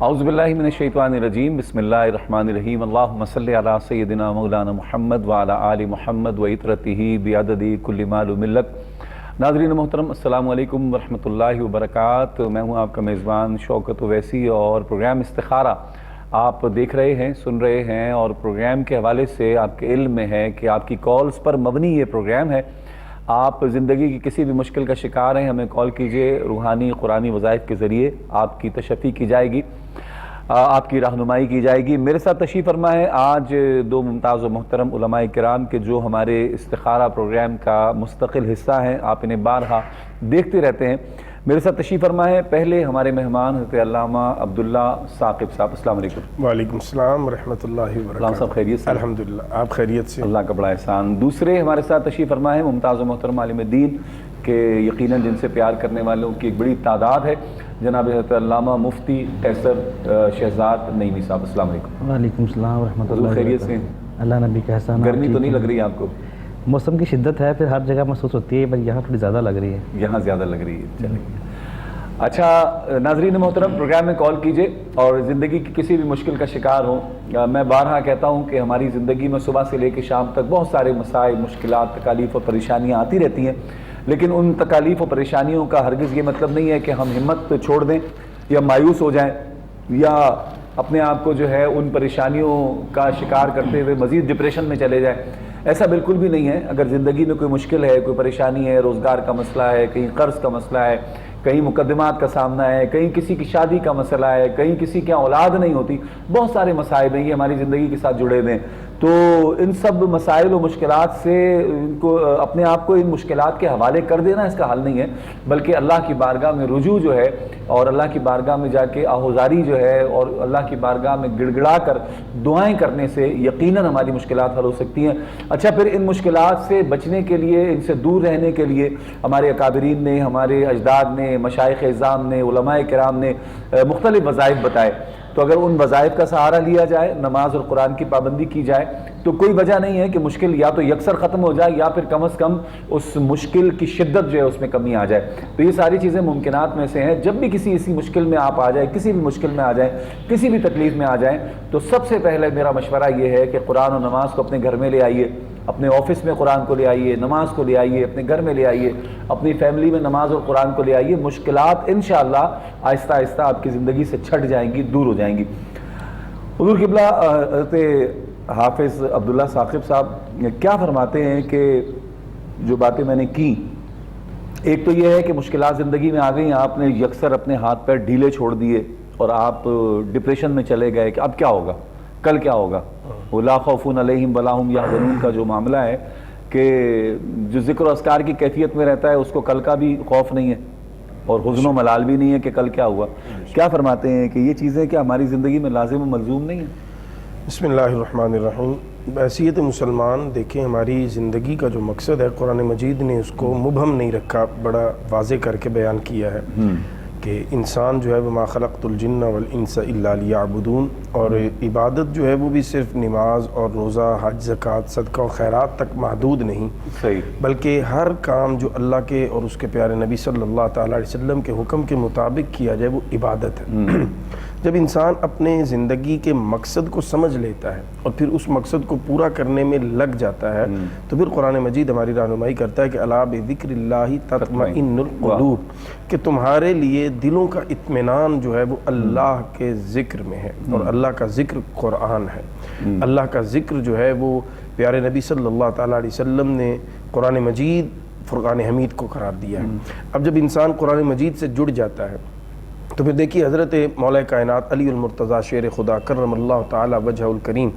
اعوذ باللہ من الشیطان الرجیم بسم اللہ الرحمن الرحیم اللہم صلی علی سیدنا مولانا محمد وعلی آل محمد وعطرتہ بعدد کل مال و ملت۔ ناظرین محترم السلام علیکم ورحمۃ اللہ وبرکاتہ۔ میں ہوں آپ کا میزبان شوکت اویسی اور پروگرام استخارہ آپ دیکھ رہے ہیں، سن رہے ہیں، اور پروگرام کے حوالے سے آپ کے علم میں ہے کہ آپ کی کالز پر مبنی یہ پروگرام ہے۔ آپ زندگی کی کسی بھی مشکل کا شکار ہیں، ہمیں کال کیجئے، روحانی قرآنی وظائف کے ذریعے آپ کی تشفی کی جائے گی، آپ کی رہنمائی کی جائے گی۔ میرے ساتھ تشریف فرما ہے آج دو ممتاز و محترم علماء کرام کے جو ہمارے استخارہ پروگرام کا مستقل حصہ ہیں، آپ انہیں بارہا دیکھتے رہتے ہیں۔ میرے ساتھ تشریف فرما ہے پہلے ہمارے مہمان حضرت علامہ عبداللہ ثاقب صاحب۔ السلام علیکم۔ وعلیکم السلام ورحمۃ اللہ وبرکاتہ۔ علامہ صاحب خیریت سے؟ الحمدللہ، آپ خیریت سے؟ اللہ کا بڑا احسان۔ دوسرے ہمارے ساتھ تشریف فرما ہے ممتاز و محترم عالم دین کہ یقیناً جن سے پیار کرنے والوں کی ایک بڑی تعداد ہے، جناب حضرت علامہ مفتی قیصر شہزاد نعیمی صاحب۔ السلام علیکم۔ وعلیکم السلام ورحمۃ اللہ۔ خیریت سے؟ اللہ نبی کا احسان۔ گرمی تو نہیں لگ رہی آپ کو؟ موسم کی شدت ہے، پھر ہر جگہ محسوس ہوتی ہے، پر یہاں تھوڑی زیادہ لگ رہی ہے۔ یہاں زیادہ لگ رہی ہے، چلیں۔ اچھا ناظرین محترم، پروگرام میں کال کیجئے اور زندگی کی کسی بھی مشکل کا شکار ہوں۔ میں بارہا کہتا ہوں کہ ہماری زندگی میں صبح سے لے کے شام تک بہت سارے مسائل، مشکلات، تکالیف اور پریشانیاں آتی رہتی ہیں، لیکن ان تکالیف و پریشانیوں کا ہرگز یہ مطلب نہیں ہے کہ ہم ہمت چھوڑ دیں یا مایوس ہو جائیں یا اپنے آپ کو جو ہے ان پریشانیوں کا شکار کرتے ہوئے مزید ڈپریشن میں چلے جائیں۔ ایسا بالکل بھی نہیں ہے۔ اگر زندگی میں کوئی مشکل ہے، کوئی پریشانی ہے، روزگار کا مسئلہ ہے، کہیں قرض کا مسئلہ ہے، کہیں مقدمات کا سامنا ہے، کہیں کسی کی شادی کا مسئلہ ہے، کہیں کسی کے اولاد نہیں ہوتی، بہت سارے مسائل ہیں، یہ ہماری زندگی کے ساتھ جڑے ہوئے ہیں۔ تو ان سب مسائل و مشکلات سے ان کو اپنے آپ کو ان مشکلات کے حوالے کر دینا اس کا حل نہیں ہے، بلکہ اللہ کی بارگاہ میں رجوع جو ہے اور اللہ کی بارگاہ میں جا کے آہوزاری جو ہے اور اللہ کی بارگاہ میں گڑ گڑا کر دعائیں کرنے سے یقیناً ہماری مشکلات حل ہو سکتی ہیں۔ اچھا، پھر ان مشکلات سے بچنے کے لیے، ان سے دور رہنے کے لیے ہمارے اکابرین نے، ہمارے اجداد نے، مشائخ اعظام نے، علماء کرام نے مختلف وظائف بتائے۔ تو اگر ان وظائف کا سہارا لیا جائے، نماز اور قرآن کی پابندی کی جائے، تو کوئی وجہ نہیں ہے کہ مشکل یا تو یکسر ختم ہو جائے یا پھر کم از کم اس مشکل کی شدت جو ہے اس میں کمی آ جائے۔ تو یہ ساری چیزیں ممکنات میں سے ہیں۔ جب بھی کسی ایسی مشکل میں آپ آ جائیں، کسی بھی مشکل میں آ جائیں، کسی بھی تکلیف میں آ جائیں، تو سب سے پہلے میرا مشورہ یہ ہے کہ قرآن و نماز کو اپنے گھر میں لے آئیے، اپنے آفس میں قرآن کو لے آئیے، نماز کو لے آئیے، اپنے گھر میں لے آئیے، اپنی فیملی میں نماز اور قرآن کو لے آئیے۔ مشکلات انشاءاللہ آہستہ آہستہ آپ کی زندگی سے چھٹ جائیں گی، دور ہو جائیں گی۔ حضور قبلہ حضرت حافظ عبداللہ ثاقب صاحب کیا فرماتے ہیں کہ جو باتیں میں نے کی، ایک تو یہ ہے کہ مشکلات زندگی میں آ گئی، آپ نے یکسر اپنے ہاتھ پیر ڈھیلے چھوڑ دیے اور آپ ڈپریشن میں چلے گئے کہ اب کیا ہوگا، کل کیا ہوگا۔ وہ لا خوف علیہم ولا هم یحزنون کا جو معاملہ ہے کہ جو ذکر و اذکار کی کیفیت میں رہتا ہے اس کو کل کا بھی خوف نہیں ہے اور حزن و ملال بھی نہیں ہے کہ کل کیا ہوا۔ کیا فرماتے ہیں کہ یہ چیزیں کیا ہماری زندگی میں لازم و ملزوم نہیں ہیں؟ بسم اللہ الرحمن الرحیم۔ بحیثیت مسلمان دیکھیں، ہماری زندگی کا جو مقصد ہے قرآن مجید نے اس کو مبہم نہیں رکھا، بڑا واضح کر کے بیان کیا ہے کہ انسان جو ہے وما خلقت الجن والانس الا لیعبدون، اور عبادت جو ہے وہ بھی صرف نماز اور روزہ، حج، زکوٰۃ، صدقہ و خیرات تک محدود نہیں، صحیح، بلکہ ہر کام جو اللہ کے اور اس کے پیارے نبی صلی اللہ تعالیٰ علیہ وسلم کے حکم کے مطابق کیا جائے وہ عبادت ہے۔ جب انسان اپنے زندگی کے مقصد کو سمجھ لیتا ہے اور پھر اس مقصد کو پورا کرنے میں لگ جاتا ہے تو پھر قرآن مجید ہماری رہنمائی کرتا ہے کہ الا بذکر اللہ تطمئن القلوب، کہ تمہارے لیے دلوں کا اطمینان جو ہے وہ اللہ کے ذکر میں ہے، اور اللہ کا ذکر قرآن ہے۔ اللہ کا ذکر جو ہے وہ پیارے نبی صلی اللہ تعالیٰ علیہ وسلم نے قرآن مجید فرقان حمید کو قرار دیا ہے۔ اب جب انسان قرآن مجید سے جڑ جاتا ہے تو پھر دیکھیے حضرت مولا کائنات علی المرتضیٰ شیر خدا کرم اللہ تعالی وجہ الکریم،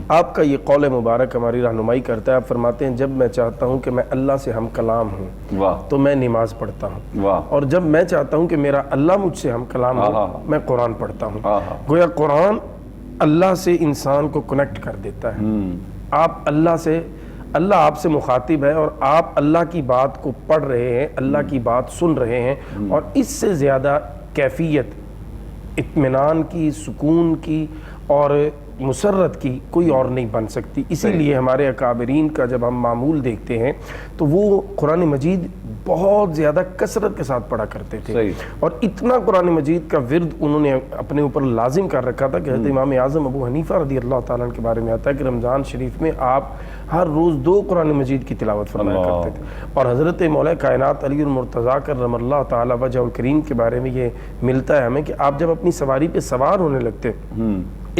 آپ کا یہ قول مبارک ہماری رہنمائی کرتا ہے۔ آپ فرماتے ہیں جب میں چاہتا ہوں کہ میں اللہ سے ہم کلام ہوں تو میں نماز پڑھتا ہوں، اور جب میں چاہتا ہوں کہ میرا اللہ مجھ سے ہم کلام ہو میں قرآن پڑھتا ہوں۔ گویا قرآن اللہ سے انسان کو کنیکٹ کر دیتا ہے۔ آپ اللہ آپ سے مخاطب ہے اور آپ اللہ کی بات کو پڑھ رہے ہیں، اللہ کی بات سن رہے ہیں، اور اس سے زیادہ کیفیت اطمینان کی، سکون کی اور مسرت کی کوئی اور نہیں بن سکتی۔ اسی لیے ہمارے اکابرین کا جب ہم معمول دیکھتے ہیں تو وہ قرآن مجید بہت زیادہ کثرت کے ساتھ پڑھا کرتے تھے صحیح. اور اتنا قرآن مجید کا ورد انہوں نے اپنے اوپر لازم کر رکھا تھا کہ حضرت امام اعظم ابو حنیفہ رضی اللہ تعالیٰ عنہ کے بارے میں آتا ہے کہ رمضان شریف میں آپ ہر روز 2 قرآن مجید کی تلاوت فرمایا کرتے تھے. اور حضرت مولا کائنات علی المرتضیٰ کرم اللہ تعالیٰ وجہ الکریم کے بارے میں یہ ملتا ہے ہمیں کہ آپ جب اپنی سواری پہ سوار ہونے لگتے،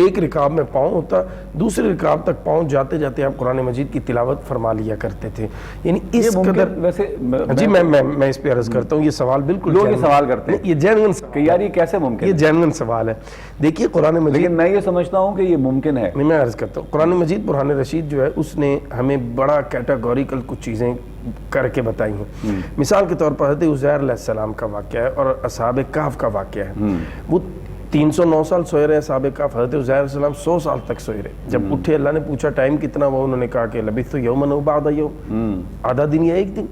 ایک رکاب میں پاؤں ہوتا، دوسری رکاب تک پاؤں جاتے جاتے آپ قرآن مجید کی تلاوت فرما لیا کرتے تھے. یعنی اس قدر ویسے جی میں اس پہ عرض کرتا ہوں، یہ سوال بالکل لوگ یہ سوال کرتے ہیں یہ جینوئن کہ یار یہ کیسے ممکن یہ ہے؟ جینوئن سوال ہے. دیکھیے قرآن مجید، لیکن میں یہ سمجھتا ہوں کہ یہ ممکن ہے. میں عرض کرتا ہوں قرآن مجید برہان رشید جو ہے اس نے ہمیں بڑا کیٹاگوریکل کچھ چیزیں کر کے بتائی ہیں. مثال کے طور پر حضرت عزیر علیہ السلام کا واقعہ ہے اور اصحاب کہف کا واقعہ ہے. وہ 309 سال سوئے رہے اصحاب کہف. حضرت عزیر علیہ السلام 100 سال تک سوئے رہے. جب اٹھے اللہ نے پوچھا ٹائم کتنا ہوا، انہوں نے کہا کہ لبثت یوما او بعض یوم، آدھا دن یا ایک دن.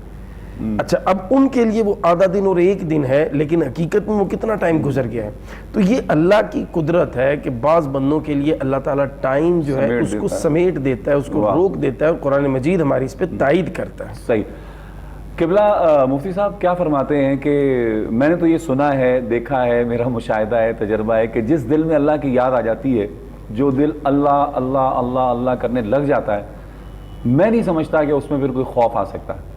اچھا اب ان کے لیے وہ آدھا دن اور ایک دن ہے، لیکن حقیقت میں وہ کتنا ٹائم گزر گیا ہے. تو یہ اللہ کی قدرت ہے کہ بعض بندوں کے لیے اللہ تعالیٰ ٹائم جو ہے اس کو سمیٹ دیتا ہے، اس کو روک دیتا ہے، اور قرآن مجید ہماری اس پہ تائید کرتا ہے. صحیح. قبلہ مفتی صاحب کیا فرماتے ہیں کہ میں نے تو یہ سنا ہے، دیکھا ہے، میرا مشاہدہ ہے، تجربہ ہے کہ جس دل میں اللہ کی یاد آ جاتی ہے، جو دل اللہ اللہ اللہ اللہ کرنے لگ جاتا ہے، میں نہیں سمجھتا کہ اس میں پھر کوئی خوف آ سکتا ہے.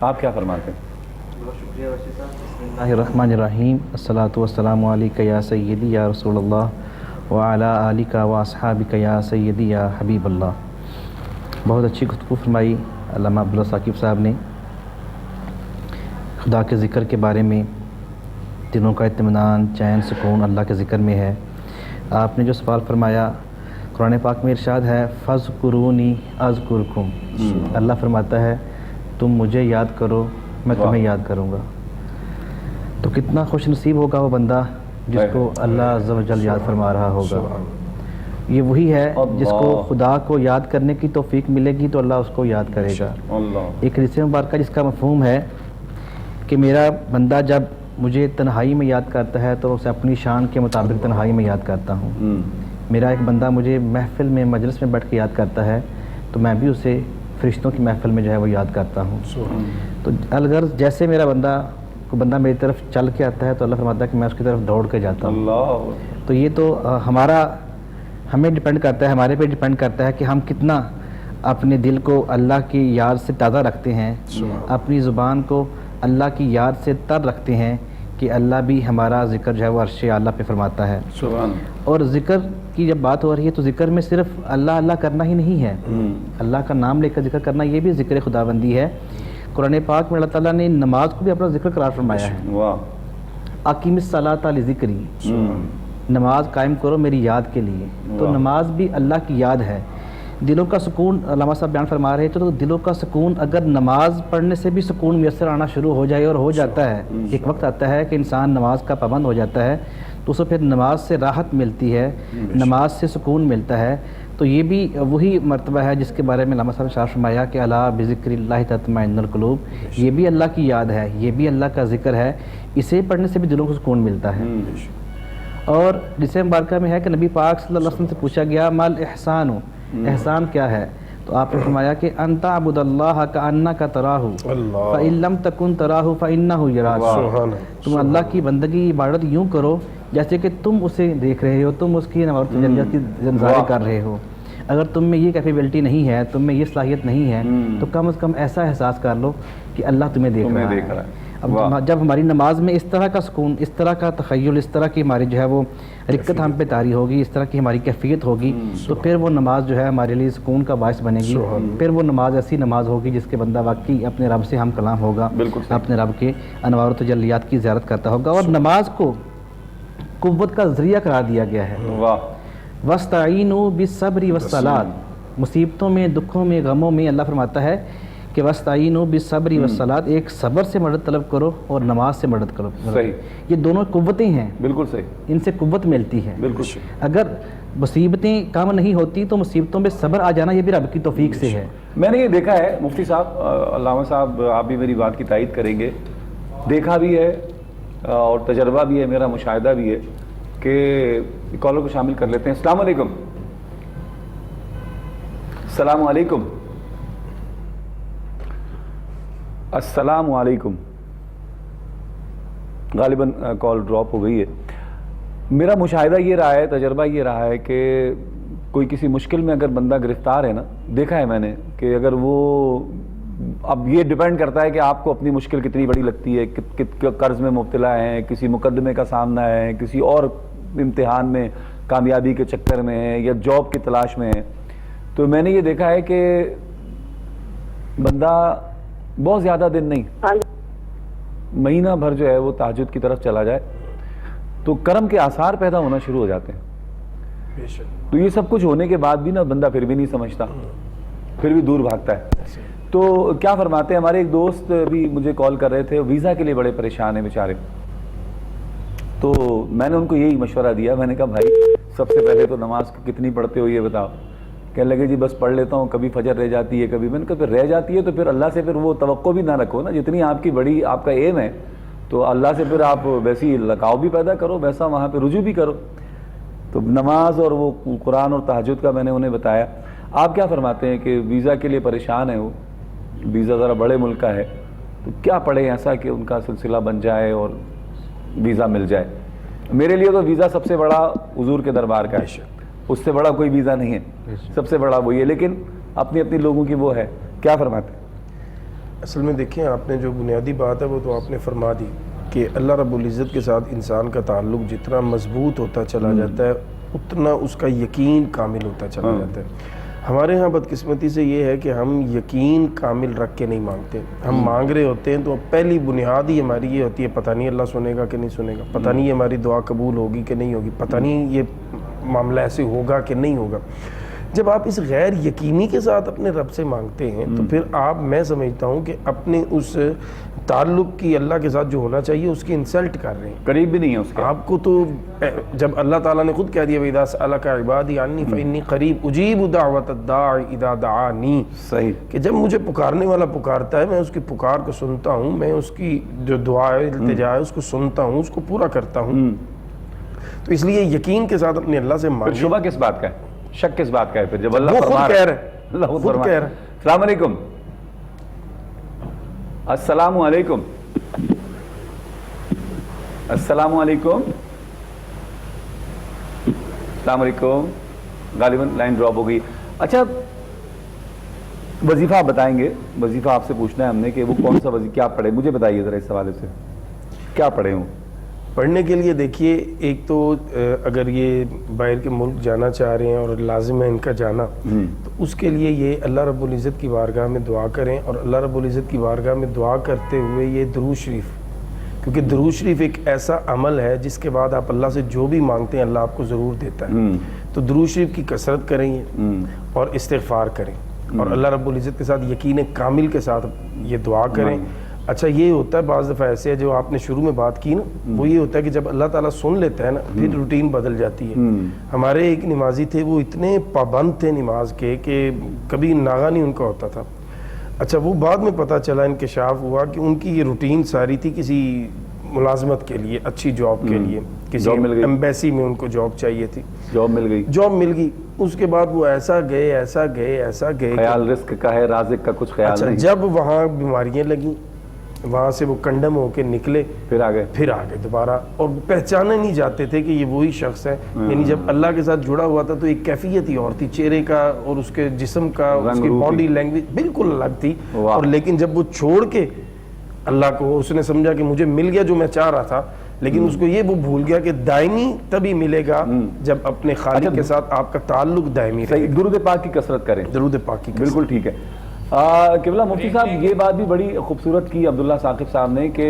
آپ کیا فرماتے ہیں؟ بسم اللہ الرحمن الرحیم. الصلاۃ والسلام علیک یا سیدی یا رسول اللہ وعلی آلک و اصحابک یا سیدی یا حبیب اللہ. بہت اچھی گفتگو فرمائی علامہ عبداللہ ثاقب صاحب نے خدا کے ذکر کے بارے میں. دلوں کا اطمینان، چین، سکون اللہ کے ذکر میں ہے. آپ نے جو سوال فرمایا، قرآن پاک میں ارشاد ہے فَاذْكُرُونِي أَذْكُرْكُمْ. اللہ فرماتا ہے تم مجھے یاد کرو، میں تمہیں یاد کروں گا. تو کتنا خوش نصیب ہوگا وہ بندہ جس کو اللہ عز و جل یاد فرما رہا ہوگا. یہ وہی ہے جس کو خدا کو یاد کرنے کی توفیق ملے گی تو اللہ اس کو یاد کرے گا. ایک حدیث مبارکہ جس کا مفہوم ہے کہ میرا بندہ جب مجھے تنہائی میں یاد کرتا ہے تو اسے اپنی شان کے مطابق تنہائی میں یاد کرتا ہوں. میرا ایک بندہ مجھے محفل میں، مجلس میں بیٹھ کے یاد کرتا ہے تو میں بھی اسے فرشتوں کی محفل میں جو ہے وہ یاد کرتا ہوں. تو الغرض جیسے میرا بندہ میری طرف چل کے آتا ہے تو اللہ فرماتا ہے کہ میں اس کی طرف دوڑ کے جاتا ہوں. تو یہ تو ہمیں ڈیپینڈ کرتا ہے، ہمارے پہ ڈیپینڈ کرتا ہے کہ ہم کتنا اپنے دل کو اللہ کی یاد سے تازہ رکھتے ہیں، اپنی زبان کو اللہ کی یاد سے تر رکھتے ہیں کہ اللہ بھی ہمارا ذکر جو ہے وہ عرش اعلیٰ پہ فرماتا ہے. اور ذکر کی جب بات ہو رہی ہے تو ذکر میں صرف اللہ اللہ کرنا ہی نہیں ہے، اللہ کا نام لے کر ذکر کرنا یہ بھی ذکر خداوندی ہے. قرآن پاک میں اللہ تعالیٰ نے نماز کو بھی اپنا ذکر قرار فرمایا ہے. اقیم الصلاۃ لذکری، نماز قائم کرو میری یاد کے لیے. تو نماز بھی اللہ کی یاد ہے. دلوں کا سکون، علامہ صاحب بیان فرما رہے تھے، تو دلوں کا سکون اگر نماز پڑھنے سے بھی سکون میسر آنا شروع ہو جائے، اور ہو جاتا ہے، ایک وقت آتا ہے کہ انسان نماز کا پابند ہو جاتا ہے تو اسے پھر نماز سے راحت ملتی ہے، نماز سے سکون ملتا ہے. تو یہ بھی وہی مرتبہ ہے جس کے بارے میں علامہ صاحب نے اشارہ فرمایا کہ الا بذکر اللہ تطمئن القلوب. یہ بھی اللہ کی یاد ہے، یہ بھی اللہ کا ذکر ہے، اسے پڑھنے سے بھی دلوں کو سکون ملتا ہے. اور جسے مبارکہ میں ہے کہ نبی پاک صلی اللہ علیہ وسلم سے پوچھا گیا مال احسان، احسان کیا ہے؟ تو آپ نے فرمایا کہ ان تعبد اللہ کأنک تراہ فإن لم تکن تراہ فإنہ یراک. تم اللہ کی بندگی عبادت یوں کرو جیسے کہ تم اسے دیکھ رہے ہو، تم اس کی نماز تجلیات کی ظاہر کر رہے ہو. اگر تم میں یہ کیپیبلٹی نہیں ہے، تم میں یہ صلاحیت نہیں ہے، تو کم از کم ایسا احساس کر لو کہ اللہ تمہیں دیکھ رہا ہے. اب جب ہماری نماز میں اس طرح کا سکون، اس طرح کا تخیل، اس طرح کی ہماری جو ہے وہ رکت ہم پہ طاری ہوگی، اس طرح کی ہماری کیفیت ہوگی، تو پھر وہ نماز جو ہے ہمارے لیے سکون کا باعث بنے گی. پھر وہ نماز ایسی نماز ہوگی جس کے بندہ واقعی اپنے رب سے ہم کلام ہوگا، اپنے رب کے انوار و تجلیات کی زیارت کرتا ہوگا. اور نماز کو قوت کا ذریعہ قرار دیا گیا ہے. وَاسْتَعِینُوا بِالصَّبْرِ وَالصَّلَاةِ. مصیبتوں میں، دکھوں میں، غموں میں اللہ فرماتا ہے کہ وَاسْتَعِینُوا بِالصَّبْرِ وَالصَّلَاةِ، ایک صبر سے مدد طلب کرو اور نماز سے مدد کرو. صحیح. یہ دونوں قوتیں ہیں. بالکل صحیح. ان سے قوت ملتی ہے. بالکل. اگر مصیبتیں کم نہیں ہوتی تو مصیبتوں میں صبر آ جانا یہ بھی رب کی توفیق سے ہے. میں نے یہ دیکھا ہے مفتی صاحب، علامہ صاحب آپ بھی میری بات کی تائید کریں گے، دیکھا بھی ہے اور تجربہ بھی ہے، میرا مشاہدہ بھی ہے کہ کالر کو شامل کر لیتے ہیں. السلام علیکم. السلام علیکم. السلام علیکم. غالباً کال ڈراپ ہو گئی ہے. میرا مشاہدہ یہ رہا ہے, تجربہ یہ رہا ہے کہ کوئی کسی مشکل میں اگر بندہ گرفتار ہے نا, دیکھا ہے میں نے کہ اگر وہ, اب یہ ڈیپینڈ کرتا ہے کہ آپ کو اپنی مشکل کتنی بڑی لگتی ہے, قرض میں مبتلا ہیں, کسی مقدمے کا سامنا ہے, کسی اور امتحان میں کامیابی کے چکر میں ہے, یا جاب کی تلاش میں ہے. تو میں نے یہ دیکھا ہے کہ بندہ بہت زیادہ دن نہیں, مہینہ بھر جو ہے وہ تہجد کی طرف چلا جائے تو کرم کے آثار پیدا ہونا شروع ہو جاتے ہیں. تو یہ سب کچھ ہونے کے بعد بھی نا بندہ پھر بھی نہیں سمجھتا, پھر بھی دور بھاگتا ہے. تو کیا فرماتے ہیں, ہمارے ایک دوست بھی مجھے کال کر رہے تھے, ویزا کے لیے بڑے پریشان ہیں بیچارے. تو میں نے ان کو یہی مشورہ دیا, میں نے کہا بھائی سب سے پہلے تو نماز کتنی پڑھتے ہو یہ بتاؤ. کہنے لگے جی بس پڑھ لیتا ہوں, کبھی فجر رہ جاتی ہے کبھی. میں نے کہا پھر رہ جاتی ہے تو پھر اللہ سے پھر وہ توقع بھی نہ رکھو نا, جتنی آپ کی بڑی آپ کا ایم ہے تو اللہ سے پھر آپ ویسی لگاؤ بھی پیدا کرو, ویسا وہاں پہ رجوع بھی کرو. تو نماز اور وہ قرآن اور تہجد کا میں نے انہیں بتایا. آپ کیا فرماتے ہیں کہ ویزا کے لیے پریشان ہے, وہ ویزا ذرا بڑے ملک کا ہے, تو کیا پڑھیں ایسا کہ ان کا سلسلہ بن جائے اور ویزا مل جائے؟ میرے لیے تو ویزا سب سے بڑا حضور کے دربار کا ہے, اس سے بڑا کوئی ویزا نہیں ہے, سب سے بڑا وہی ہے. لیکن اپنی اپنی لوگوں کی وہ ہے. کیا فرماتے ہیں؟ اصل میں دیکھیں, آپ نے جو بنیادی بات ہے وہ تو آپ نے فرما دی کہ اللہ رب العزت کے ساتھ انسان کا تعلق جتنا مضبوط ہوتا چلا جاتا ہے اتنا اس کا یقین کامل ہوتا چلا جاتا ہے. ہمارے ہاں بدقسمتی سے یہ ہے کہ ہم یقین کامل رکھ کے نہیں مانگتے. ہم مانگ رہے ہوتے ہیں تو پہلی بنیاد ہی ہماری یہ ہوتی ہے پتہ نہیں اللہ سنے گا کہ نہیں سنے گا, پتہ نہیں ہماری دعا قبول ہوگی کہ نہیں ہوگی, پتہ نہیں یہ معاملہ ایسے ہوگا کہ نہیں ہوگا. جب آپ اس غیر یقینی کے ساتھ اپنے رب سے مانگتے ہیں تو پھر آپ, میں سمجھتا ہوں کہ اپنے اس تعلق کی اللہ کے ساتھ جو ہونا چاہیے اس کی انسلٹ کر رہے ہیں, قریب بھی نہیں ہے اس کے. آپ کو تو جب اللہ تعالیٰ نے خود کہہ دیا وَإِذَا سَأَلَكَ عِبَادِي عَنِّي فَإِنِّي قَرِيبٌ أُجِيبُ دَعْوَةَ الدَّاعِ إِذَا دَعَانِي. صحیح, کہ جب مجھے پکارنے والا پکارتا ہے میں اس کی پکار کو سنتا ہوں, میں اس کی جو دعا ہے التجا ہے اس کو سنتا ہوں, اس کو پورا کرتا ہوں. تو اس لیے یقین کے ساتھ اپنے اللہ سے مانگیں. شبہ کس بات کا ہے, شک کس بات کا ہے؟ پھر جب اللہ وہ خود فرما کہہ رہا رہے ہے, ہیں, اللہ خود کہہ رہے ہیں. السلام علیکم. السلام علیکم. السلام علیکم. السلام علیکم. غالباً لائن ڈراپ ہو گئی. اچھا وظیفہ آپ بتائیں گے, وظیفہ آپ سے پوچھنا ہے ہم نے کہ وہ کون سا وظیفہ, کیا پڑھے, مجھے بتائیے ذرا اس حوالے سے کیا پڑھے ہوں. پڑھنے کے لیے دیکھیے, ایک تو اگر یہ باہر کے ملک جانا چاہ رہے ہیں اور لازم ہے ان کا جانا, تو اس کے لیے یہ اللہ رب العزت کی بارگاہ میں دعا کریں. اور اللہ رب العزت کی بارگاہ میں دعا کرتے ہوئے یہ درود شریف, کیونکہ درود شریف ایک ایسا عمل ہے جس کے بعد آپ اللہ سے جو بھی مانگتے ہیں اللہ آپ کو ضرور دیتا ہے. تو درود شریف کی کثرت کریں اور استغفار کریں, اور اللہ رب العزت کے ساتھ یقین کامل کے ساتھ یہ دعا کریں. اچھا یہ ہوتا ہے بعض دفعہ ایسے ہے, جو آپ نے شروع میں بات کی نا, وہ یہ ہوتا ہے کہ جب اللہ تعالیٰ سن لیتا ہے نا پھر روٹین بدل جاتی ہے. ہمارے ایک نمازی تھے, وہ اتنے پابند تھے نماز کے کہ کبھی ناغہ نہیں ان کا ہوتا تھا. اچھا وہ بعد میں پتہ چلا, انکشاف ہوا کہ ان کی یہ روٹین ساری تھی کسی ملازمت کے لیے, اچھی جاب کے لیے, کسی ایمبیسی میں ان کو جاب چاہیے تھی, جاب مل گئی. اس کے بعد وہ ایسا گئے, خیال رزق کا ہے, رازق کا کچھ خیال نہیں. جب وہاں بیماریاں لگیں, وہاں سے وہ کنڈم ہو کے نکلے, پھر آ گئے دوبارہ, اور پہچانے نہیں جاتے تھے کہ یہ وہی شخص ہے. یعنی جب اللہ کے ساتھ جڑا ہوا تھا تو ایک کیفیت ہی اور تھی, چہرے کا اور اس کے جسم کا, اس کی باڈی لینگویج بالکل الگ تھی. اور لیکن جب وہ چھوڑ کے اللہ کو, اس نے سمجھا کہ مجھے مل گیا جو میں چاہ رہا تھا, لیکن اس کو یہ وہ بھول گیا کہ دائمی تبھی ملے گا جب اپنے خالق کے ساتھ آپ کا تعلق دائمی رہے. درود پاک کی کثرت کریں. درود پاک کی بالکل ٹھیک ہے. قبلہ مفتی صاحب یہ بات بھی بڑی خوبصورت کی عبداللہ ثاقب صاحب نے کہ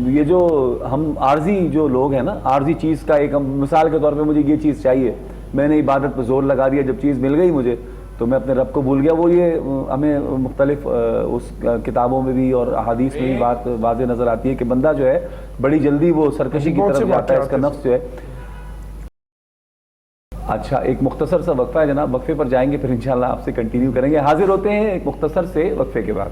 یہ جو ہم عارضی جو لوگ ہیں نا, عارضی چیز کا ایک, مثال کے طور پہ مجھے یہ چیز چاہیے, میں نے عبادت پہ زور لگا دیا, جب چیز مل گئی مجھے تو میں اپنے رب کو بھول گیا. وہ یہ ہمیں مختلف اس کتابوں میں بھی اور احادیث میں بھی بات واضح نظر آتی ہے کہ بندہ جو ہے بڑی جلدی وہ سرکشی کی طرف جاتا ہے, اس کا نفس جو ہے. اچھا ایک مختصر سا وقفہ ہے جناب, وقفے پر جائیں گے پھر انشاءاللہ آپ سے کنٹینیو کریں گے. حاضر ہوتے ہیں ایک مختصر سے وقفے کے بعد.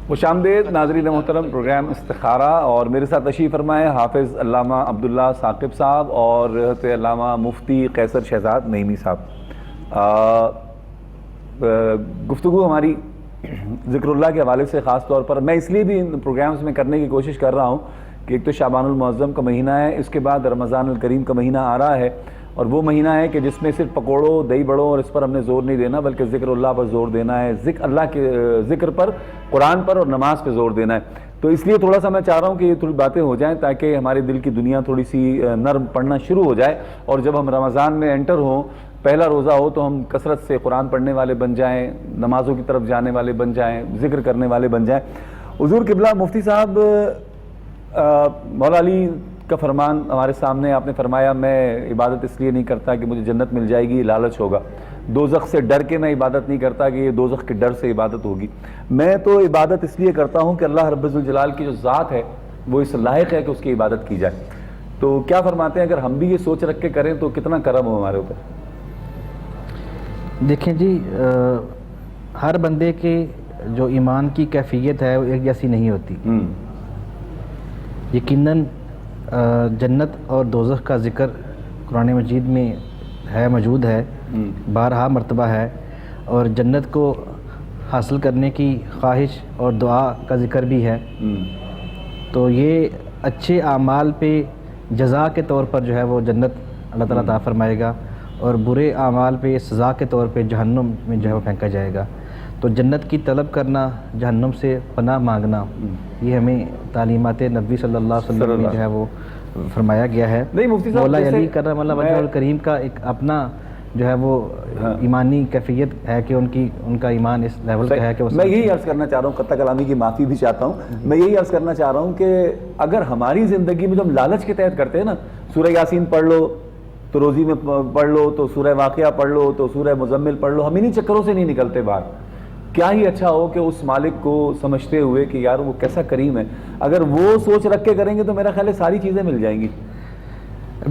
خوش آمدید ناظرین محترم، پروگرام استخارہ، اور میرے ساتھ تشریف فرمائے حافظ علامہ عبداللہ ثاقب صاحب اور حضرت علامہ مفتی قیصر شہزاد نعیمی صاحب۔ گفتگو ہماری ذکر اللہ کے حوالے سے خاص طور پر میں اس لیے بھی ان پروگرامز میں کرنے کی کوشش کر رہا ہوں کہ ایک تو شعبان المعظم کا مہینہ ہے، اس کے بعد رمضان الکریم کا مہینہ آ رہا ہے، اور وہ مہینہ ہے کہ جس میں صرف پکوڑوں دہی بڑوں اور اس پر ہم نے زور نہیں دینا، بلکہ ذکر اللہ پر زور دینا ہے، اللہ کے ذکر پر، قرآن پر اور نماز پہ زور دینا ہے۔ تو اس لیے تھوڑا سا میں چاہ رہا ہوں کہ یہ تھوڑی باتیں ہو جائیں تاکہ ہمارے دل کی دنیا تھوڑی سی نرم پڑنا شروع ہو جائے، اور جب ہم رمضان میں انٹر ہوں، پہلا روزہ ہو، تو ہم کثرت سے قرآن پڑھنے والے بن جائیں، نمازوں کی طرف جانے والے بن جائیں، ذکر کرنے والے بن جائیں۔ حضور قبلہ مفتی صاحب، مولا علی کا فرمان ہمارے سامنے، آپ نے فرمایا میں عبادت اس لیے نہیں کرتا کہ مجھے جنت مل جائے گی، لالچ ہوگا، دوزخ سے ڈر کے میں عبادت نہیں کرتا کہ یہ دوزخ کے ڈر سے عبادت ہوگی، میں تو عبادت اس لیے کرتا ہوں کہ اللہ رب الجلال کی جو ذات ہے وہ اس لائق ہے کہ اس کی عبادت کی جائے۔ تو کیا فرماتے ہیں اگر ہم بھی یہ سوچ رکھ کے کریں تو کتنا کرم ہو ہمارے اوپر؟ دیکھیں جی، ہر بندے کے جو ایمان کی کیفیت ہے وہ ایک جیسی نہیں ہوتی۔ یقیناً جنت اور دوزخ کا ذکر قرآن مجید میں ہے، موجود ہے، بارہا مرتبہ ہے، اور جنت کو حاصل کرنے کی خواہش اور دعا کا ذکر بھی ہے۔ تو یہ اچھے اعمال پہ جزا کے طور پر جو ہے وہ جنت اللہ تعالیٰ عطا فرمائے گا، اور برے اعمال پہ سزا کے طور پہ جہنم میں جو ہے وہ پھینکا جائے گا۔ تو جنت کی طلب کرنا، جہنم سے پناہ مانگنا، یہ ہمیں تعلیمات نبی صلی اللہ علیہ وسلم میں جو ہے وہ فرمایا گیا ہے۔ نہیں مفتی صاحب، مولا علی کرم اللہ وجہ الکریم کا ایک اپنا جو ہے وہ ایمانی کیفیت ہے کہ ان کا ایمان اس لیول کا ہے کہ میں یہی عرض کرنا چاہ رہا ہوں، قطع کلامی کی معافی بھی چاہتا ہوں، میں یہی عرض کرنا چاہ رہا ہوں کہ اگر ہماری زندگی میں جو ہم لالچ کے تحت کرتے ہیں نا، سورہ یاسین پڑھ لو تو روزی میں پڑھ لو، تو سورہ واقعہ پڑھ لو، تو سورہ مزمل پڑھ لو، ہم انہی چکروں سے نہیں نکلتے باہر۔ کیا ہی اچھا ہو کہ اس مالک کو سمجھتے ہوئے کہ یار وہ کیسا کریم ہے، اگر وہ سوچ رکھ کے کریں گے تو میرا خیال ہے ساری چیزیں مل جائیں گی۔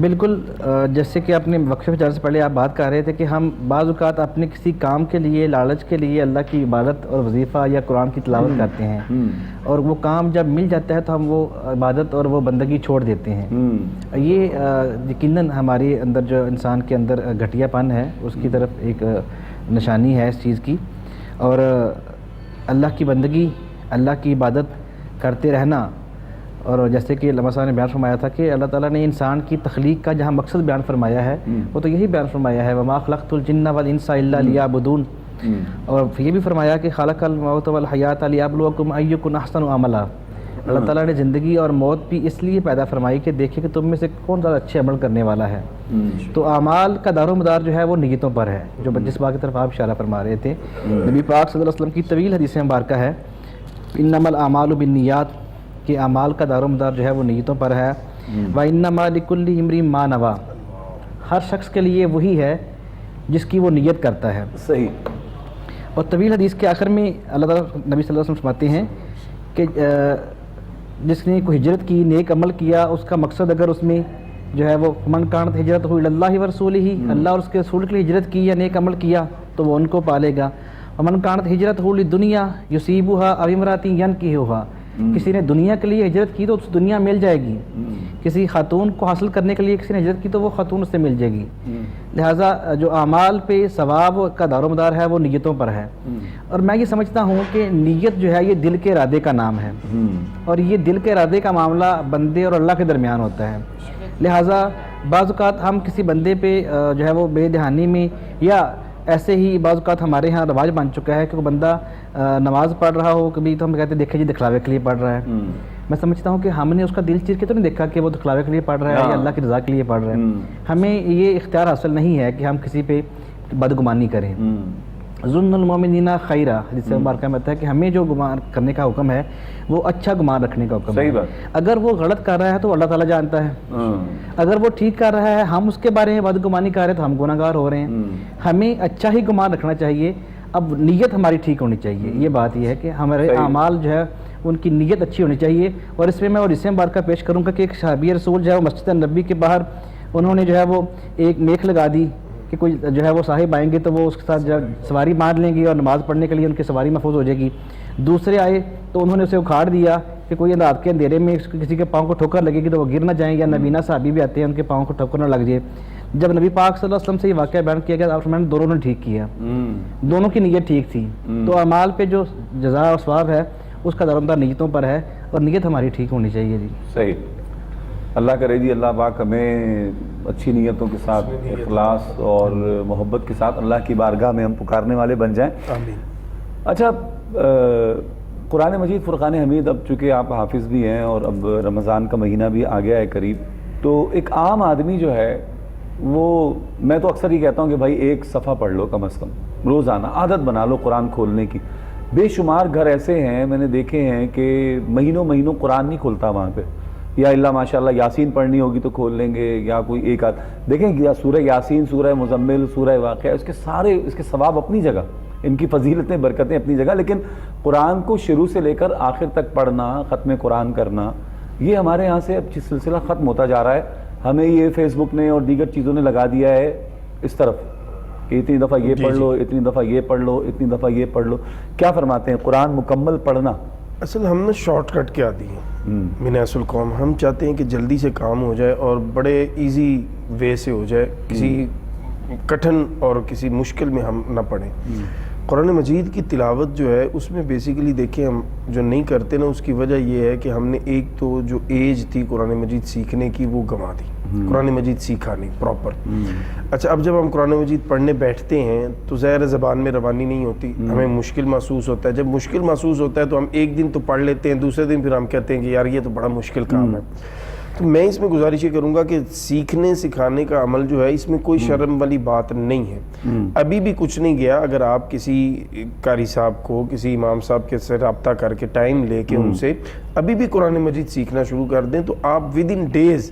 بالکل، جیسے کہ اپنے وقفے پہ جانے سے پہلے آپ بات کر رہے تھے کہ ہم بعض اوقات اپنے کسی کام کے لیے، لالچ کے لیے اللہ کی عبادت اور وظیفہ یا قرآن کی تلاوت کرتے ہیں، اور وہ کام جب مل جاتا ہے تو ہم وہ عبادت اور وہ بندگی چھوڑ دیتے ہیں۔ یہ یقیناً ہمارے اندر جو انسان کے اندر گھٹیا پن ہے اس کی طرف ایک نشانی ہے اس چیز کی، اور اللہ کی بندگی، اللہ کی عبادت کرتے رہنا۔ اور جیسے کہ علامہ صاحب نے بیان فرمایا تھا کہ اللہ تعالیٰ نے انسان کی تخلیق کا جہاں مقصد بیان فرمایا ہے وہ تو یہی بیان فرمایا ہے، وَمَا خَلَقْتُ الْجِنَّ وَالْإِنسَ إِلَّا لِيَعْبُدُونَ، اور یہ بھی فرمایا کہ خَلَقَ الْمَوْتَ وَالْحَيَاةَ لِيَبْلُوَكُمْ أَيُّكُمْ أَحْسَنُ عَمَلًا۔ اللہ تعالیٰ نے زندگی اور موت بھی اس لیے پیدا فرمائی کہ دیکھیں کہ تم میں سے کون زیادہ اچھے عمل کرنے والا ہے۔ تو اعمال کا دار و مدار جو ہے وہ نیتوں پر ہے، جو جس بات کی طرف آپ اشارہ فرما رہے تھے۔ نبی پاک صلی اللہ علیہ وسلم کی طویل حدیث مبارکہ ہے، انما الاعمال بالنیات، کہ اعمال کا دار و مدار جو ہے وہ نیتوں پر ہے۔ وانما لکل امرئ ما نویٰ، ہر شخص کے لیے وہی ہے جس کی وہ نیت کرتا ہے۔ صحیح۔ اور طویل حدیث کے آخر میں اللہ تعالیٰ نبی صلی اللہ علیہ وسلم فرماتے ہیں کہ جس نے کوئی ہجرت کی، نیک عمل کیا، اس کا مقصد اگر اس میں جو ہے وہ من کانت ہجرتہ الی اللہ ورسولہ، اللہ اور اس کے رسول کے لیے ہجرت کی یا نیک عمل کیا تو وہ ان کو پالے گا۔ ومن کانت ہجرتہ للدنیا یصیبھا او امرأۃ ینکحھا، کسی نے دنیا کے لیے ہجرت کی تو اس دنیا مل جائے گی، کسی خاتون کو حاصل کرنے کے لیے کسی نے ہجرت کی تو وہ خاتون اس سے مل جائے گی۔ لہٰذا جو اعمال پہ ثواب کا دار و مدار ہے وہ نیتوں پر ہے، اور میں یہ سمجھتا ہوں کہ نیت جو ہے یہ دل کے ارادے کا نام ہے، اور یہ دل کے ارادے کا معاملہ بندے اور اللہ کے درمیان ہوتا ہے۔ لہٰذا بعض اوقات ہم کسی بندے پہ جو ہے وہ بے دہانی میں، یا ایسے ہی بعض اوقات ہمارے ہاں رواج بن چکا ہے کہ وہ بندہ نماز پڑھ رہا ہو کبھی تو ہم کہتے ہیں دیکھیں جی دکھلاوے کے لیے پڑھ رہا ہے۔ میں سمجھتا ہوں کہ ہم نے اس کا دل چیر کے تو نہیں دیکھا کہ وہ دکھلاوے کے لیے پڑھ رہا ہے یا اللہ کی رضا کے لیے پڑھ رہا ہے۔ ہمیں یہ اختیار حاصل نہیں ہے کہ ہم کسی پہ بدگمانی کریں۔ ظن المؤمنین خیرا، حدیث مبارکہ میں آتا ہے کہ ہمیں جو گمان کرنے کا حکم ہے وہ اچھا گمان رکھنے کا حکم ہے۔ اگر وہ غلط کر رہا ہے تو اللہ تعالیٰ جانتا ہے، اگر وہ ٹھیک کر رہا ہے ہم اس کے بارے میں بدگمانی کر رہے ہیں تو ہم گناہگار ہو رہے ہیں۔ ہمیں اچھا ہی گمان رکھنا چاہیے، اب نیت ہماری ٹھیک ہونی چاہیے۔ یہ بات یہ ہے کہ ہمارے اعمال جو ہے ان کی نیت اچھی ہونی چاہیے۔ اور اس میں اور حدیث مبارکہ پیش کروں گا کہ ایک صحابی رسول جو ہے وہ مسجد نبی کے باہر انہوں نے جو ہے وہ ایک میخ لگا دی کہ کوئی جو ہے وہ صاحب آئیں گے تو وہ اس کے ساتھ سواری مار لیں گے اور نماز پڑھنے کے لیے ان کی سواری محفوظ ہو جائے گی. دوسرے آئے تو انہوں نے اسے اکھاڑ دیا کہ کوئی رات کے اندھیرے میں کسی کے پاؤں کو ٹھوکر لگے گی تو وہ گر نہ جائیں, یا نبینا صحابی بھی آتے ہیں ان کے پاؤں کو ٹھوکر نہ لگ جائے. جب نبی پاک صلی اللہ علیہ وسلم سے یہ واقعہ بیان کیا گیا آپ نے دونوں نے ٹھیک کیا, دونوں کی نیت ٹھیک تھی. تو اعمال پہ جو جزا اور ثواب ہے اس کا دارمدار نیتوں پر ہے, اور نیت ہماری ٹھیک ہونی چاہیے. جی صحیح. اللہ کرے جی اللہ پاک ہمیں اچھی نیتوں کے ساتھ اخلاص اور محبت کے ساتھ اللہ کی بارگاہ میں ہم پکارنے والے بن جائیں. آمین. اچھا قرآن مجید فرقان حمید, اب چونکہ آپ حافظ بھی ہیں اور اب رمضان کا مہینہ بھی آ گیا ہے قریب, تو ایک عام آدمی جو ہے وہ, میں تو اکثر ہی کہتا ہوں کہ بھائی ایک صفحہ پڑھ لو کم از کم روزانہ, عادت بنا لو قرآن کھولنے کی. بے شمار گھر ایسے ہیں میں نے دیکھے ہیں کہ مہینوں قرآن نہیں کھلتا وہاں پہ, یا اللہ ماشاءاللہ یاسین پڑھنی ہوگی تو کھول لیں گے, یا کوئی ایک آدھ دیکھیں یا سورہ یاسین, سورہ مزمل, سورہ واقعہ, اس کے ثواب اپنی جگہ, ان کی فضیلتیں برکتیں اپنی جگہ, لیکن قرآن کو شروع سے لے کر آخر تک پڑھنا, ختم قرآن کرنا, یہ ہمارے یہاں سے اب سلسلہ ختم ہوتا جا رہا ہے. ہمیں یہ فیس بک نے اور دیگر چیزوں نے لگا دیا ہے اس طرف کہ اتنی دفعہ یہ پڑھ لو, اتنی دفعہ یہ پڑھ لو, اتنی دفعہ یہ پڑھ لو. کیا فرماتے ہیں قرآن مکمل پڑھنا؟ اصل ہم نے شارٹ کٹ کے عادی ہیں من حیث القوم. ہم چاہتے ہیں کہ جلدی سے کام ہو جائے اور بڑے ایزی وے سے ہو جائے, کسی کٹھن اور کسی مشکل میں ہم نہ پڑھیں. قرآن مجید کی تلاوت جو ہے اس میں بیسیکلی دیکھیں ہم جو نہیں کرتے نا, اس کی وجہ یہ ہے کہ ہم نے ایک تو جو ایج تھی قرآن مجید سیکھنے کی وہ گنوا دی, قرآن مجید سیکھا نہیں پراپر. اچھا اب جب ہم قرآن مجید پڑھنے بیٹھتے ہیں تو ظاہر زبان میں روانی نہیں ہوتی, ہمیں مشکل محسوس ہوتا ہے. جب مشکل محسوس ہوتا ہے تو ہم ایک دن تو پڑھ لیتے ہیں, دوسرے دن پھر ہم کہتے ہیں کہ یار یہ تو بڑا مشکل کام ہے. تو میں اس میں گزارش یہ کروں گا کہ سیکھنے سکھانے کا عمل جو ہے اس میں کوئی شرم والی بات نہیں ہے. ابھی بھی کچھ نہیں گیا, اگر آپ کسی قاری صاحب کو, کسی امام صاحب کے سے رابطہ کر کے ٹائم لے کے ان سے ابھی بھی قرآن مجید سیکھنا شروع کر دیں تو آپ ود ان ڈیز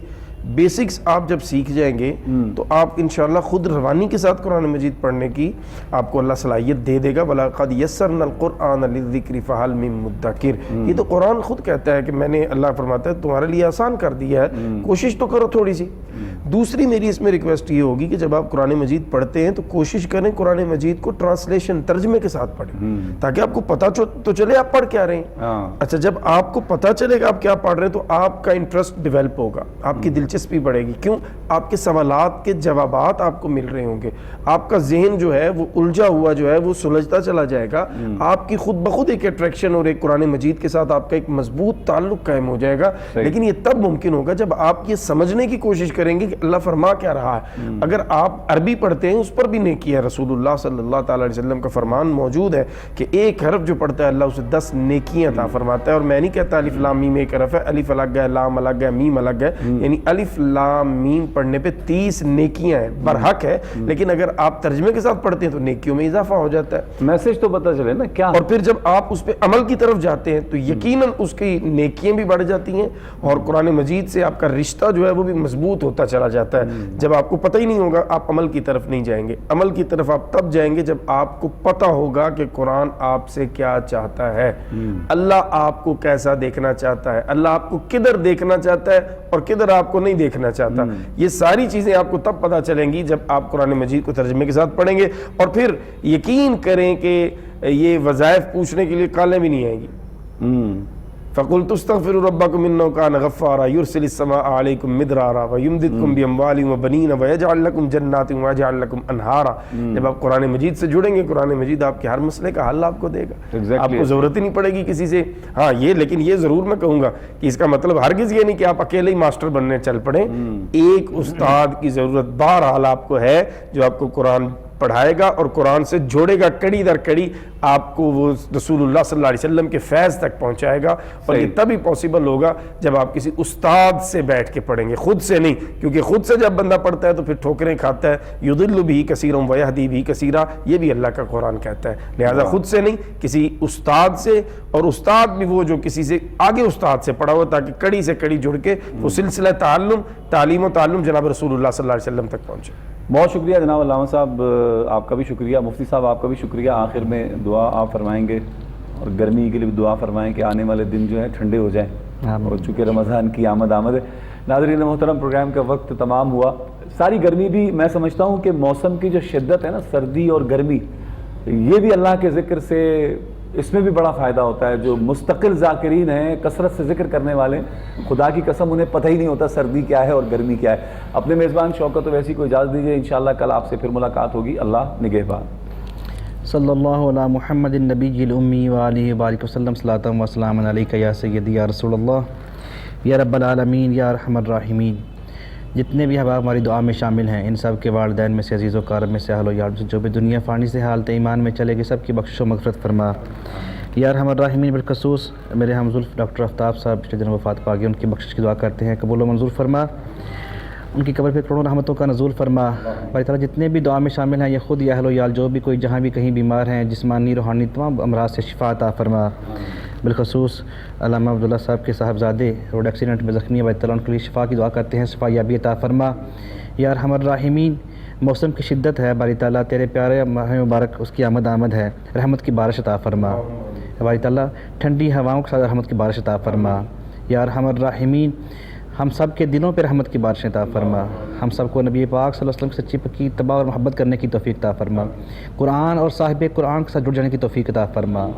بیسکس آپ جب سیکھ جائیں گے تو آپ انشاءاللہ خود روانی کے ساتھ قرآن مجید پڑھنے کی آپ کو اللہ صلاحیت دے دے گا. وَلَقَدْ يَسَّرْنَا الْقُرْآنَ لِلذِّكْرِ فَهَلْ مِن مُدَّكِرٍ. یہ تو قرآن خود کہتا ہے کہ میں نے, اللہ فرماتا ہے تمہارے لیے آسان کر دیا ہے, کوشش تو کرو تھوڑی سی. دوسری میری اس میں ریکویسٹ یہ ہوگی کہ جب آپ قرآن مجید پڑھتے ہیں تو کوشش کریں قرآن مجید کو ٹرانسلیشن ترجمے کے ساتھ پڑھیں, تاکہ آپ کو پتہ تو چلے آپ پڑھ کیا رہے ہیں. اچھا جب آپ کو پتہ چلے گا آپ کیا پڑھ رہے ہیں تو آپ کا انٹرسٹ ڈیولپ ہوگا, آپ کی دلچسپی بڑھے گی. کیوں؟ آپ کے سوالات کے جوابات آپ کو مل رہے ہوں گے, آپ کا ذہن جو ہے وہ الجھا ہوا جو ہے وہ سلجھتا چلا جائے گا, آپ کی خود بخود ایک اٹریکشن اور ایک قرآن مجید کے ساتھ آپ کا ایک مضبوط تعلق قائم ہو جائے گا. لیکن یہ تب ممکن ہوگا جب آپ یہ سمجھنے کی کوشش کریں گے کہ اللہ فرما کیا رہا ہے. اگر آپ عربی پڑھتے ہیں اس پر بھی نیکی ہے, رسول اللہ صلی اللہ تعالی علیہ وسلم کا فرمان موجود ہے کہ ایک حرف جو پڑھتا ہے اللہ اسے 10 نیکیاں عطا فرماتا ہے. اور میں نہیں کہتا الف لام میم ایک حرف ہے, الف الگ ہے, لام الگ ہے, میم الگ ہے, یعنی الف لام میم پڑھنے پہ 30 نیکیاں ہیں, برحق ہے. لیکن اگر آپ ترجمے کے ساتھ پڑھتے ہیں تو نیکیوں میں اضافہ ہو جاتا ہے. میسج تو پتہ چلے نا کیا. اور پھر جب آپ اس پہ عمل کی طرف جاتے ہیں تو یقیناً اس کی نیکیاں بھی بڑھ جاتی ہیں اور قرآن مجید سے آپ کا رشتہ جو ہے وہ بھی مضبوط ہوتا چلا جاتا ہے. جب آپ کو پتہ ہی نہیں ہوگا آپ عمل کی طرف نہیں جائیں گے. عمل کی طرف آپ تب جائیں گے جب آپ کو پتہ ہوگا کہ قرآن آپ سے کیا چاہتا ہے, اللہ آپ کو کیسا دیکھنا چاہتا ہے, اللہ آپ کو کدھر دیکھنا چاہتا ہے اور کدھر آپ کو نہیں دیکھنا چاہتا. یہ ساری چیزیں آپ کو تب پتہ چلیں گی جب آپ قرآن مجید کو ترجمے کے ساتھ پڑھیں گے. اور پھر یقین کریں کہ یہ وظائف پوچھنے کے لیے کالیں بھی نہیں آئیں گی. فَقُلْتُ اسْتَغْفِرُوا رَبَّكُمْ إِنَّهُ كَانَ غَفَّارًا يُرْسِلِ السَّمَاءَ عَلَيْكُمْ مِدْرَارًا وَيُمْدِدْكُمْ بِأَمْوَالٍ وَبَنِينَ وَيَجْعَلْ لَكُمْ جَنَّاتٍ وَيَجْعَلْ لَكُمْ أَنْهَارًا. جب آپ قرآن مجید سے جڑیں گے قرآن مجید آپ کے ہر مسئلے کا حل آپ کو دے گا, آپ کو ضرورت ہی نہیں پڑے گی کسی سے. ہاں یہ لیکن یہ ضرور میں کہوں گا کہ اس کا مطلب ہرگز یہ نہیں کہ آپ اکیلے ہی ماسٹر بننے چل پڑیں. ایک استاد کی ضرورت بہرحال آپ کو ہے جو آپ کو قرآن پڑھائے گا اور قرآن سے جوڑے گا, کڑی در کڑی آپ کو وہ رسول اللہ صلی اللہ علیہ وسلم کے فیض تک پہنچائے گا. اور یہ تبھی پاسبل ہوگا جب آپ کسی استاد سے بیٹھ کے پڑھیں گے, خود سے نہیں. کیونکہ خود سے جب بندہ پڑھتا ہے تو پھر ٹھوکریں کھاتا ہے. یضل بھی کثیرا ویہدی بھی کثیرا, یہ بھی اللہ کا قرآن کہتا ہے. لہذا خود سے نہیں, کسی استاد سے, اور استاد بھی وہ جو کسی سے آگے استاد سے پڑھا ہوا, تاکہ کڑی سے کڑی جڑ کے وہ سلسلہ تعلیم و تعلم جناب رسول اللہ صلی اللہ علیہ وسلم تک پہنچے. بہت شکریہ جناب علامہ صاحب, آپ کا بھی شکریہ. مفتی صاحب آپ کا بھی شکریہ. آخر میں دعا آپ فرمائیں گے اور گرمی کے لیے بھی دعا فرمائیں کہ آنے والے دن جو ہے ٹھنڈے ہو جائیں. اور چونکہ رمضان کی آمد ہے۔ ناظرین محترم، پروگرام کا وقت تمام ہوا۔ ساری گرمی بھی میں سمجھتا ہوں کہ موسم کی جو شدت ہے نا، سردی اور گرمی، یہ بھی اللہ کے ذکر سے اس میں بھی بڑا فائدہ ہوتا ہے۔ جو مستقل ذاکرین ہیں، کثرت سے ذکر کرنے والے، خدا کی قسم انہیں پتہ ہی نہیں ہوتا سردی کیا ہے اور گرمی کیا ہے۔ اپنے میزبان شوکت اویسی کو اجازت دیجیے، انشاءاللہ کل آپ سے پھر ملاقات ہوگی۔ اللہ نگہبان۔ صلی اللہ علی محمد النبی الامی وآلہ وبارک وسلم، صلاۃ و سلام علیک یا سیدی یا رسول اللہ یا رب العالمین یا ارحم الراحمین۔ جتنے بھی احباب ہماری دعا میں شامل ہیں، ان سب کے والدین میں سے، عزیز و اقارب میں سے، اہل و یار سے، جو بھی دنیا فانی سے حالت ایمان میں چلے گی، سب کی بخشش و مغفرت فرما یا ارحم الراحمین۔ بالخصوص میرے ہمزلف ڈاکٹر آفتاب صاحب پچھلے دن وفات پا گئے، ان کی بخشش کی دعا کرتے ہیں، قبول و منظور فرما، ان کی قبر پہ کروڑوں رحمتوں کا نزول فرما۔ باری تعالیٰ جتنے بھی دعا میں شامل ہیں، یہ خود یا اہل و یال جو بھی کوئی جہاں بھی کہیں بیمار ہیں، جسمانی روحانی تمام امراض سے شفا عطا فرما۔ بالخصوص علامہ عبداللہ صاحب کے صاحبزادے روڈ ایکسیڈنٹ میں زخمی ہیں، باری تعالیٰ ان کے لیے شفا کی دعا کرتے ہیں، شفا یابی عطا فرما یا ارحم الراحمین۔ موسم کی شدت ہے، باری تعالیٰ تیرے پیارے ماہ مبارک اس کی آمد ہے، رحمت کی بارش عطا فرما۔ باری تعالیٰ ٹھنڈی ہواؤں کے ساتھ رحمت کی بارش عطا فرما یا ارحم الراحمین۔ ہم سب کے دلوں پہ رحمت کی بارش عطا فرما، ہم سب کو نبی پاک صلی اللہ علیہ وسلم کی سچی پکی اتباع اور محبت کرنے کی توفیق عطا فرما، قرآن اور صاحب قرآن کے ساتھ جڑ جانے کی توفیق عطا فرما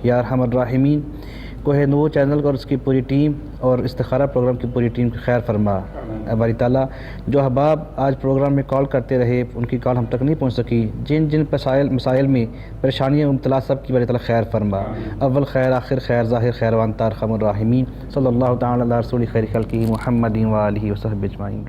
یا ارحم الراحمین۔ کوہ نور چینل اور اس کی پوری ٹیم اور استخارہ پروگرام کی پوری ٹیم کی خیر فرما۔ باری تعالیٰ جو احباب آج پروگرام میں کال کرتے رہے، ان کی کال ہم تک نہیں پہنچ سکی، جن جن مسائل میں پریشانیاں مبتلا، سب کی باری تعالیٰ خیر فرما، اول خیر آخر خیر ظاہر خیر وانت ارحم الراحمین۔ صلی اللہ تعالیٰ علی رسول خیر خلقہ محمد و آلہ وصحبہ اجمعین۔